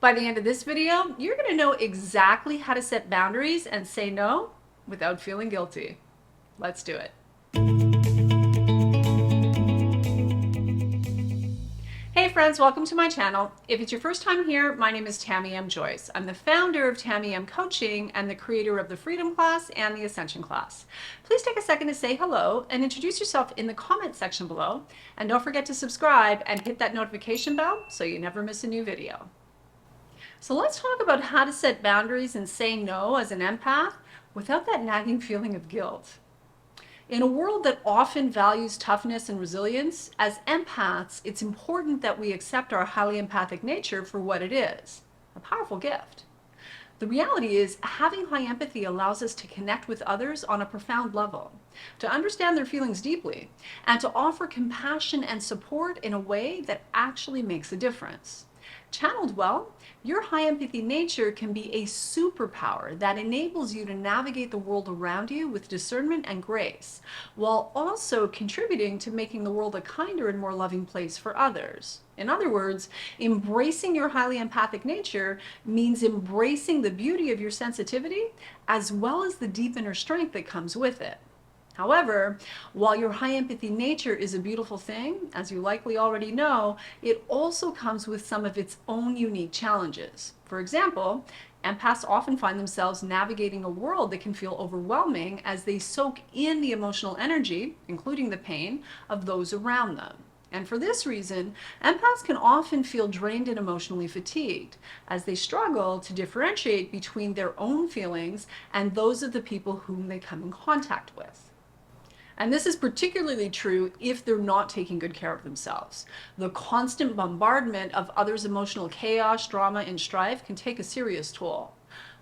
By the end of this video, you're going to know exactly how to set boundaries and say no without feeling guilty. Let's do it. Hey friends, welcome to my channel. If it's your first time here, my name is Tamie M. Joyce. I'm the founder of Tamie M Coaching and the creator of the Freedom class and the Ascension class. Please take a second to say hello and introduce yourself in the comment section below. And don't forget to subscribe and hit that notification bell so you never miss a new video. So let's talk about how to set boundaries and say no as an empath without that nagging feeling of guilt. In a world that often values toughness and resilience, as empaths, it's important that we accept our highly empathic nature for what it is, a powerful gift. The reality is, having high empathy allows us to connect with others on a profound level, to understand their feelings deeply, and to offer compassion and support in a way that actually makes a difference. Channeled well, your high empathy nature can be a superpower that enables you to navigate the world around you with discernment and grace, while also contributing to making the world a kinder and more loving place for others. In other words, embracing your highly empathic nature means embracing the beauty of your sensitivity as well as the deep inner strength that comes with it. However, while your high empathy nature is a beautiful thing, as you likely already know, it also comes with some of its own unique challenges. For example, empaths often find themselves navigating a world that can feel overwhelming as they soak in the emotional energy, including the pain, of those around them. And for this reason, empaths can often feel drained and emotionally fatigued as they struggle to differentiate between their own feelings and those of the people whom they come in contact with. And this is particularly true if they're not taking good care of themselves. The constant bombardment of others' emotional chaos, drama, and strife can take a serious toll.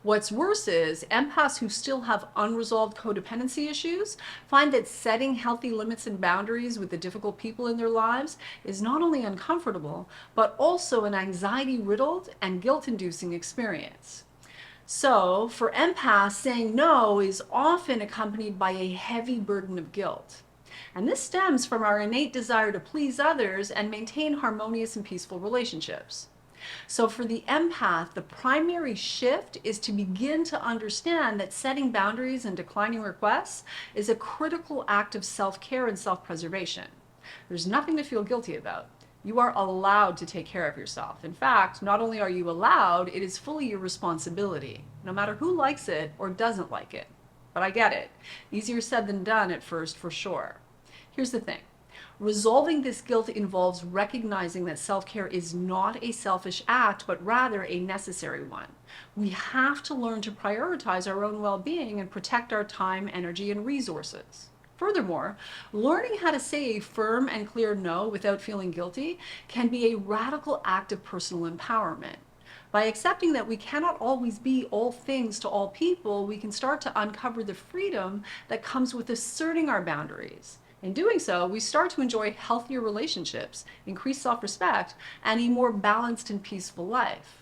What's worse is, empaths who still have unresolved codependency issues find that setting healthy limits and boundaries with the difficult people in their lives is not only uncomfortable, but also an anxiety-riddled and guilt-inducing experience. So, for empaths, saying no is often accompanied by a heavy burden of guilt. And this stems from our innate desire to please others and maintain harmonious and peaceful relationships. So for the empath, the primary shift is to begin to understand that setting boundaries and declining requests is a critical act of self-care and self-preservation. There's nothing to feel guilty about. You are allowed to take care of yourself. In fact, not only are you allowed, it is fully your responsibility, no matter who likes it or doesn't like it. But I get it. Easier said than done at first, for sure. Here's the thing. Resolving this guilt involves recognizing that self-care is not a selfish act, but rather a necessary one. We have to learn to prioritize our own well-being and protect our time, energy, and resources. Furthermore, learning how to say a firm and clear no without feeling guilty can be a radical act of personal empowerment. By accepting that we cannot always be all things to all people, we can start to uncover the freedom that comes with asserting our boundaries. In doing so, we start to enjoy healthier relationships, increased self-respect, and a more balanced and peaceful life.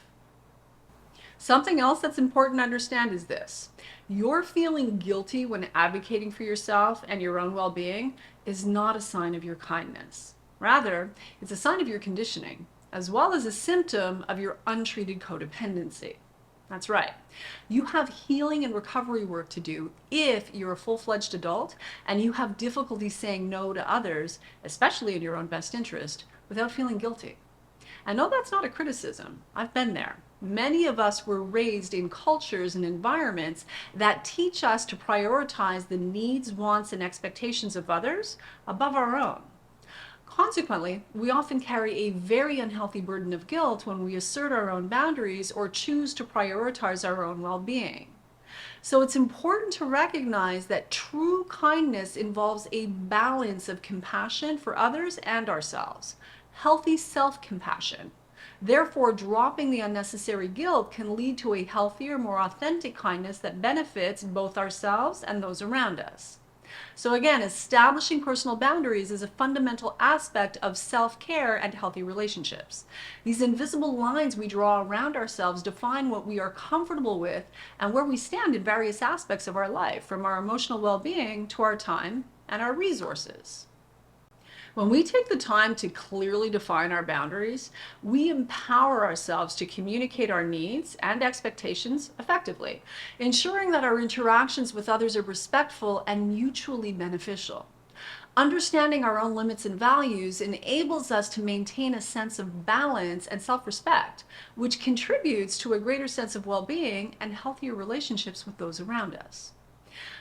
Something else that's important to understand is this. Your feeling guilty when advocating for yourself and your own well-being is not a sign of your kindness. Rather, it's a sign of your conditioning, as well as a symptom of your untreated codependency. That's right. You have healing and recovery work to do if you're a full-fledged adult and you have difficulty saying no to others, especially in your own best interest, without feeling guilty. And no, that's not a criticism. I've been there. Many of us were raised in cultures and environments that teach us to prioritize the needs, wants, and expectations of others above our own. Consequently, we often carry a very unhealthy burden of guilt when we assert our own boundaries or choose to prioritize our own well-being. So it's important to recognize that true kindness involves a balance of compassion for others and ourselves, healthy self-compassion. Therefore, dropping the unnecessary guilt can lead to a healthier, more authentic kindness that benefits both ourselves and those around us. So again, establishing personal boundaries is a fundamental aspect of self-care and healthy relationships. These invisible lines we draw around ourselves define what we are comfortable with and where we stand in various aspects of our life, from our emotional well-being to our time and our resources. When we take the time to clearly define our boundaries, we empower ourselves to communicate our needs and expectations effectively, ensuring that our interactions with others are respectful and mutually beneficial. Understanding our own limits and values enables us to maintain a sense of balance and self-respect, which contributes to a greater sense of well-being and healthier relationships with those around us.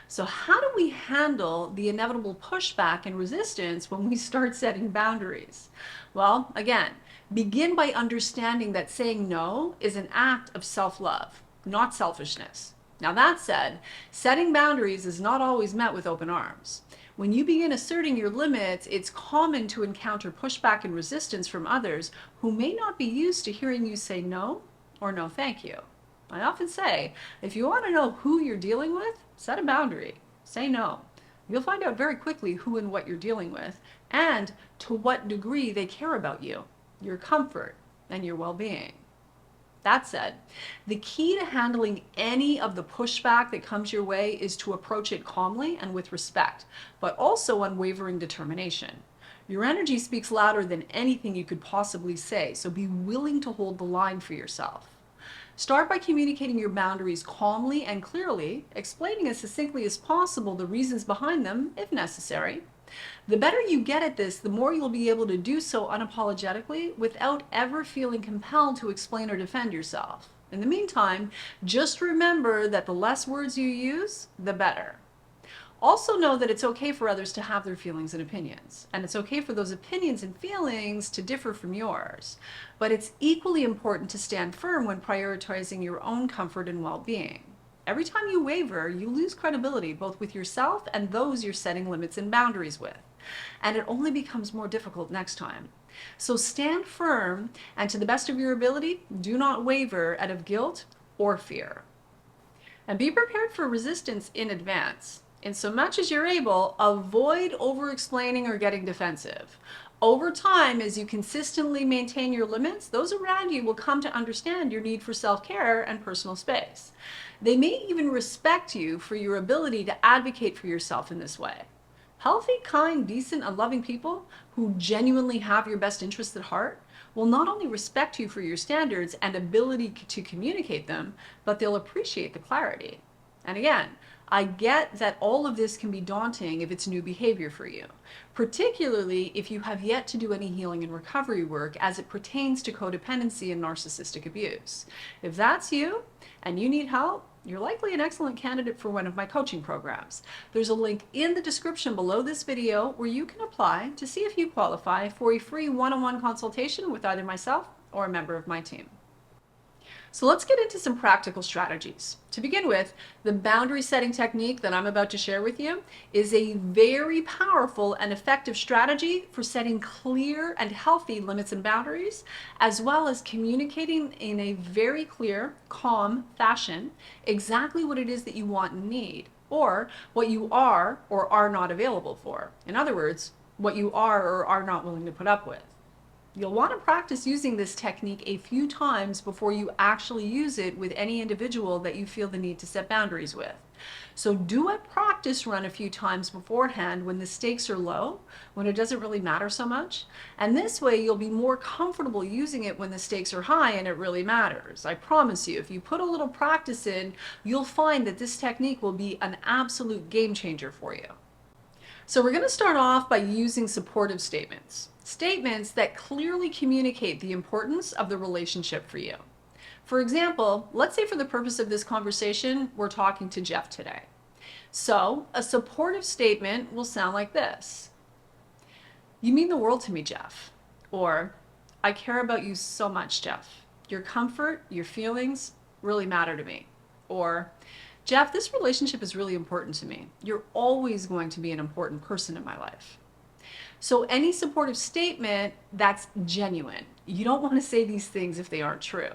So how do we handle the inevitable pushback and resistance when we start setting boundaries? Well, again, begin by understanding that saying no is an act of self-love, not selfishness. Now that said, setting boundaries is not always met with open arms. When you begin asserting your limits, it's common to encounter pushback and resistance from others who may not be used to hearing you say no or no thank you. I often say, if you want to know who you're dealing with, set a boundary. Say no. You'll find out very quickly who and what you're dealing with and to what degree they care about you, your comfort, and your well-being. That said, the key to handling any of the pushback that comes your way is to approach it calmly and with respect, but also unwavering determination. Your energy speaks louder than anything you could possibly say, so be willing to hold the line for yourself. Start by communicating your boundaries calmly and clearly, explaining as succinctly as possible the reasons behind them, if necessary. The better you get at this, the more you'll be able to do so unapologetically without ever feeling compelled to explain or defend yourself. In the meantime, just remember that the less words you use, the better. Also know that it's okay for others to have their feelings and opinions, and it's okay for those opinions and feelings to differ from yours. But it's equally important to stand firm when prioritizing your own comfort and well-being. Every time you waver, you lose credibility both with yourself and those you're setting limits and boundaries with. And it only becomes more difficult next time. So stand firm, and to the best of your ability, do not waver out of guilt or fear. And be prepared for resistance in advance. In so much as you're able, avoid over-explaining or getting defensive. Over time, as you consistently maintain your limits, those around you will come to understand your need for self-care and personal space. They may even respect you for your ability to advocate for yourself in this way. Healthy, kind, decent, and loving people who genuinely have your best interests at heart will not only respect you for your standards and ability to communicate them, but they'll appreciate the clarity. And again, I get that all of this can be daunting if it's new behavior for you, particularly if you have yet to do any healing and recovery work as it pertains to codependency and narcissistic abuse. If that's you and you need help, you're likely an excellent candidate for one of my coaching programs. There's a link in the description below this video where you can apply to see if you qualify for a free one-on-one consultation with either myself or a member of my team. So let's get into some practical strategies. To begin with, the boundary setting technique that I'm about to share with you is a very powerful and effective strategy for setting clear and healthy limits and boundaries, as well as communicating in a very clear, calm fashion exactly what it is that you want and need, or what you are or are not available for. In other words, what you are or are not willing to put up with. You'll want to practice using this technique a few times before you actually use it with any individual that you feel the need to set boundaries with. So do a practice run a few times beforehand when the stakes are low, when it doesn't really matter so much. And this way you'll be more comfortable using it when the stakes are high and it really matters. I promise you, if you put a little practice in, you'll find that this technique will be an absolute game changer for you. So we're going to start off by using supportive statements. Statements that clearly communicate the importance of the relationship for you. For example, let's say for the purpose of this conversation, we're talking to Jeff today. So a supportive statement will sound like this. You mean the world to me, Jeff. Or, I care about you so much, Jeff. Your comfort, your feelings really matter to me. Or, Jeff, this relationship is really important to me. You're always going to be an important person in my life. So any supportive statement that's genuine. You don't want to say these things if they aren't true.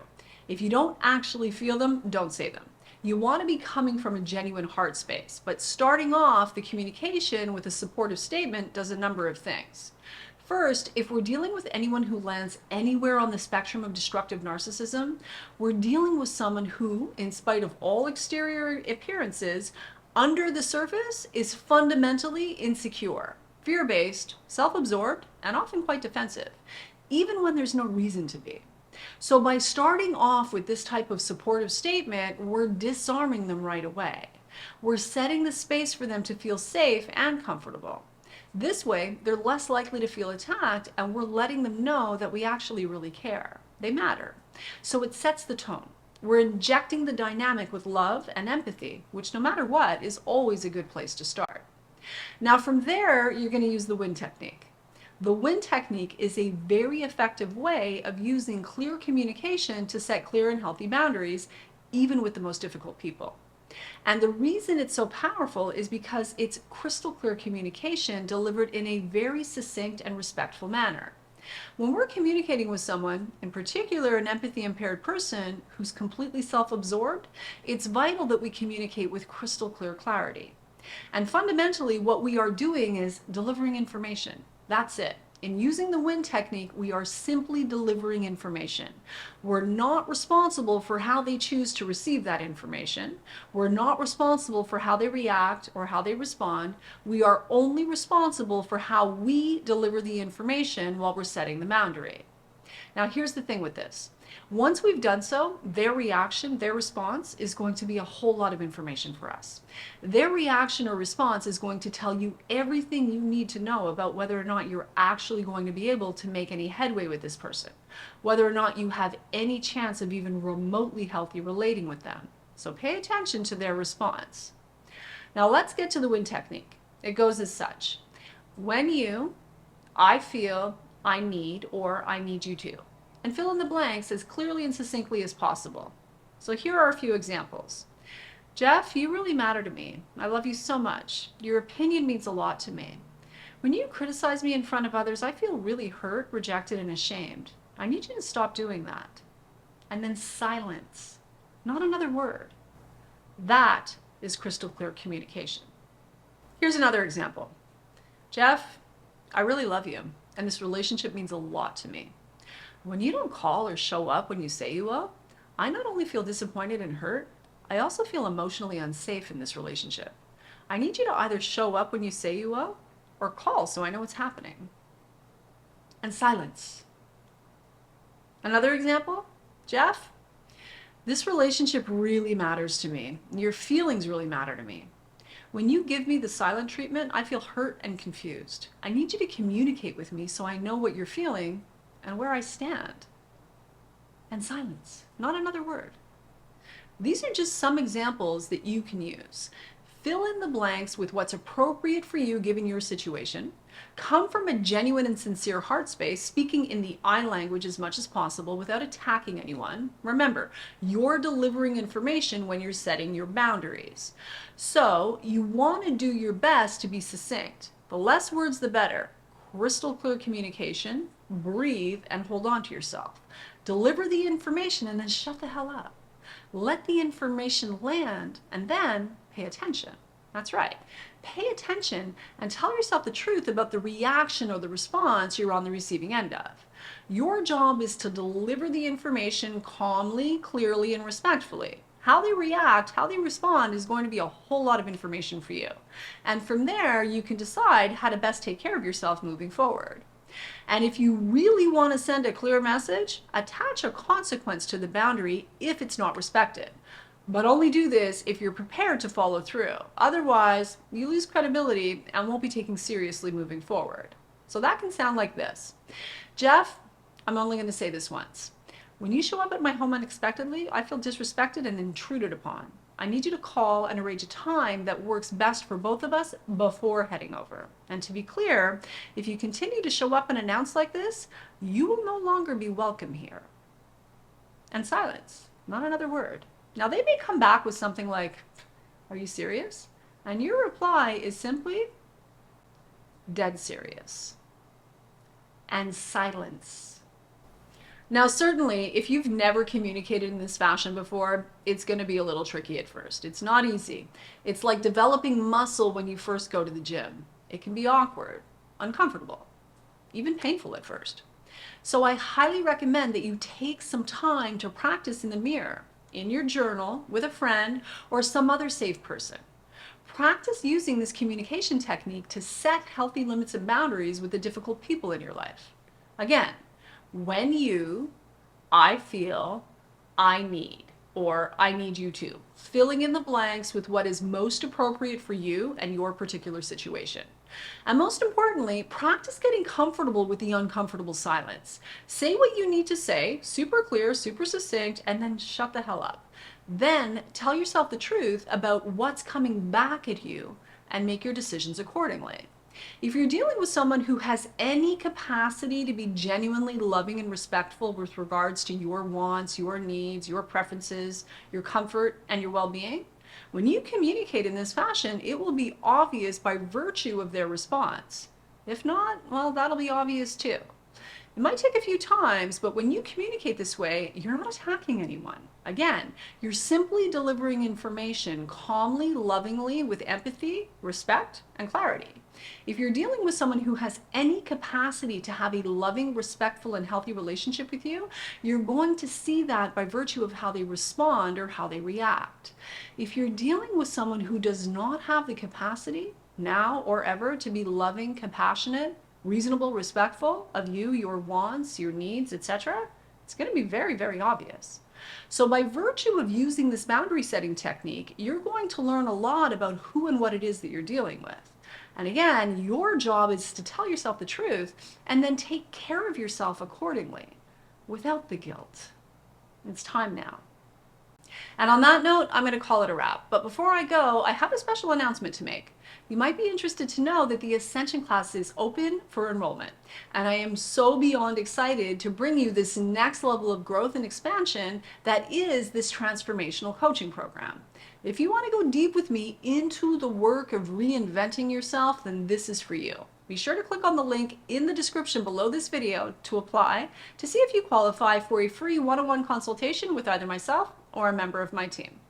If you don't actually feel them, don't say them. You want to be coming from a genuine heart space, but starting off the communication with a supportive statement does a number of things. First, if we're dealing with anyone who lands anywhere on the spectrum of destructive narcissism, we're dealing with someone who, in spite of all exterior appearances, under the surface is fundamentally insecure, fear-based, self-absorbed, and often quite defensive, even when there's no reason to be. So by starting off with this type of supportive statement, we're disarming them right away. We're setting the space for them to feel safe and comfortable. This way, they're less likely to feel attacked, and we're letting them know that we actually really care. They matter. So it sets the tone. We're injecting the dynamic with love and empathy, which no matter what is always a good place to start. Now from there, you're going to use the win technique. The win technique is a very effective way of using clear communication to set clear and healthy boundaries, even with the most difficult people. And the reason it's so powerful is because it's crystal clear communication delivered in a very succinct and respectful manner. When we're communicating with someone, in particular an empathy impaired person who's completely self-absorbed, it's vital that we communicate with crystal clear clarity. And fundamentally, what we are doing is delivering information. That's it. In using the win technique, we are simply delivering information. We're not responsible for how they choose to receive that information. We're not responsible for how they react or how they respond. We are only responsible for how we deliver the information while we're setting the boundary. Now, here's the thing with this. Once we've done so, their reaction, their response is going to be a whole lot of information for us. Their reaction or response is going to tell you everything you need to know about whether or not you're actually going to be able to make any headway with this person, whether or not you have any chance of even remotely healthy relating with them. So pay attention to their response. Now let's get to the win technique. It goes as such. When you, I feel, I need, or I need you to. And fill in the blanks as clearly and succinctly as possible. So here are a few examples. Jeff, you really matter to me. I love you so much. Your opinion means a lot to me. When you criticize me in front of others, I feel really hurt, rejected, and ashamed. I need you to stop doing that. And then silence. Not another word. That is crystal clear communication. Here's another example. Jeff, I really love you, and this relationship means a lot to me. When you don't call or show up when you say you will, I not only feel disappointed and hurt, I also feel emotionally unsafe in this relationship. I need you to either show up when you say you will, or call so I know what's happening. And silence. Another example, Jeff, this relationship really matters to me. Your feelings really matter to me. When you give me the silent treatment, I feel hurt and confused. I need you to communicate with me so I know what you're feeling and where I stand. And silence, not another word. These are just some examples that you can use. Fill in the blanks with what's appropriate for you given your situation. Come from a genuine and sincere heart space, speaking in the I language as much as possible without attacking anyone. Remember, you're delivering information when you're setting your boundaries. So you want to do your best to be succinct. The less words, the better. Crystal clear communication, breathe, and hold on to yourself. Deliver the information and then shut the hell up. Let the information land and then pay attention. That's right. Pay attention and tell yourself the truth about the reaction or the response you're on the receiving end of. Your job is to deliver the information calmly, clearly, and respectfully. How they react, how they respond is going to be a whole lot of information for you. And from there, you can decide how to best take care of yourself moving forward. And if you really want to send a clear message, attach a consequence to the boundary if it's not respected. But only do this if you're prepared to follow through. Otherwise, you lose credibility and won't be taken seriously moving forward. So that can sound like this. Jeff, I'm only going to say this once. When you show up at my home unexpectedly, I feel disrespected and intruded upon. I need you to call and arrange a time that works best for both of us before heading over. And to be clear, if you continue to show up and announce like this, you will no longer be welcome here. And silence, not another word. Now they may come back with something like, are you serious? And your reply is simply, dead serious. And silence. Now, certainly, if you've never communicated in this fashion before, it's going to be a little tricky at first. It's not easy. It's like developing muscle when you first go to the gym. It can be awkward, uncomfortable, even painful at first. So I highly recommend that you take some time to practice in the mirror, in your journal, with a friend, or some other safe person. Practice using this communication technique to set healthy limits and boundaries with the difficult people in your life. Again, when you, I feel, I need, or I need you to, filling in the blanks with what is most appropriate for you and your particular situation. And most importantly, practice getting comfortable with the uncomfortable silence. Say what you need to say, super clear, super succinct, and then shut the hell up. Then tell yourself the truth about what's coming back at you and make your decisions accordingly. If you're dealing with someone who has any capacity to be genuinely loving and respectful with regards to your wants, your needs, your preferences, your comfort, and your well-being, when you communicate in this fashion, it will be obvious by virtue of their response. If not, well, that'll be obvious too. It might take a few times, but when you communicate this way, you're not attacking anyone. Again, you're simply delivering information calmly, lovingly, with empathy, respect, and clarity. If you're dealing with someone who has any capacity to have a loving, respectful, and healthy relationship with you, you're going to see that by virtue of how they respond or how they react. If you're dealing with someone who does not have the capacity, now or ever, to be loving, compassionate, reasonable, respectful of you, your wants, your needs, etc., it's going to be very, very obvious. So by virtue of using this boundary setting technique, you're going to learn a lot about who and what it is that you're dealing with. And again, your job is to tell yourself the truth and then take care of yourself accordingly without the guilt. It's time now. And on that note, I'm going to call it a wrap. But before I go, I have a special announcement to make. You might be interested to know that the Ascension class is open for enrollment. And I am so beyond excited to bring you this next level of growth and expansion that is this transformational coaching program. If you want to go deep with me into the work of reinventing yourself, then this is for you. Be sure to click on the link in the description below this video to apply to see if you qualify for a free one-on-one consultation with either myself or a member of my team.